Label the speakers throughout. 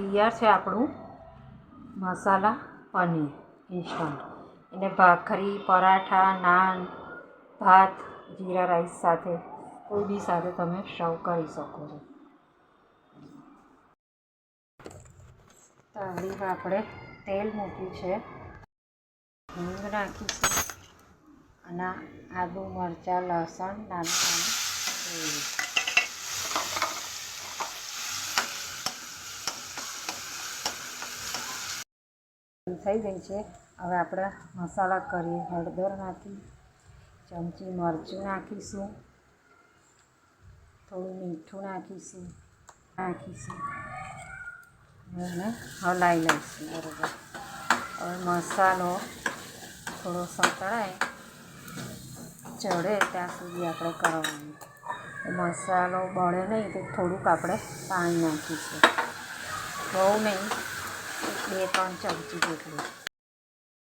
Speaker 1: તૈયાર છે આપણું મસાલા પનીર ઇન્સ્ટન્ટ. એને ભાખરી, પરાઠા, નાન, ભાત, જીરા રાઈસ સાથે કોઈ બી સાથે તમે સર્વ કરી શકો છો. તાવડીમાં આપણે તેલ મૂક્યું છે, હિંગ નાખીશું અને આદુ, મરચાં, લસણ નાનું નાનું થઈ ગઈ છે. હવે આપણે મસાલા કરીએ. હળદર નાખી, ચમચી મરચું નાખીશું, થોડું મીઠું નાખીશું અને હલાવી લઈશું. બરાબર. હવે મસાલો થોડો સતળાય ચડે ત્યાં સુધી આપણે કરવાનું. મસાલો બળે નહીં તો થોડુંક આપણે પાણી નાખીશું, બહુ નહીં, 2-3 ચમચી જેટલું.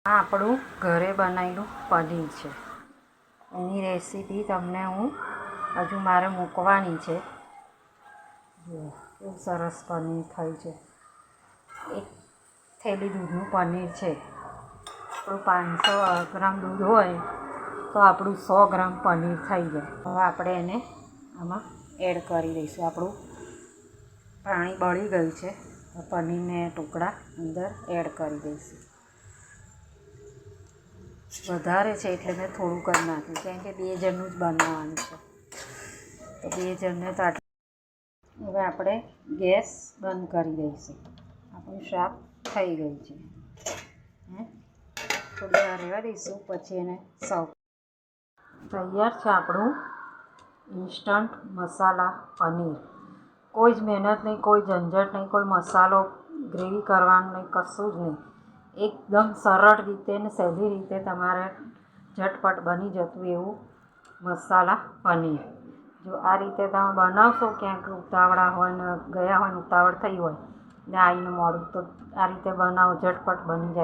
Speaker 1: આ આપણું ઘરે બનાવેલું પનીર છે. એની રેસીપી તમને હું હજુ મારે મૂકવાની છે. જુઓ કેવું સરસ પનીર થયું છે. એક થેલી દૂધનું પનીર છે. આપણું 500 ગ્રામ દૂધ હોય તો આપણું 100 ગ્રામ પનીર થઈ જાય. હવે આપણે એને આમાં એડ કરી દઈશું. આપણું પાણી બળી ગયું છે. પનીરને ટુકડા અંદર એડ કરી દઈશું. વધારે છે એટલે મેં થોડુંક જ નાખ્યું, કેમ કે 2 જણનું જ બનાવવાનું છે. તો 2 જણને તો હવે આપણે ગેસ બંધ કરી દઈશું. આપણું શાક થઈ ગયું છે. થોડી વાર રહેવા દઈશું, પછી એને સર્વ. તૈયાર છે આપણું ઇન્સ્ટન્ટ મસાલા પનીર. કોઈ જ મહેનત નહીં, કોઈ ઝંઝટ નહીં, કોઈ મસાલો ગ્રેવી કરવાનું નહીં, કશું જ નહીં. એકદમ સરળ રીતે ને સહેલી રીતે તમારે ઝટપટ બની જતું એવું મસાલા પનીર. જો આ રીતે તમે બનાવશો, ક્યાંક ઉતાવળા હોય ને ગયા હોય ને ઉતાવળ થઈ હોય ને આવીને મોડું, તો આ રીતે બનાવો, ઝટપટ બની જાય.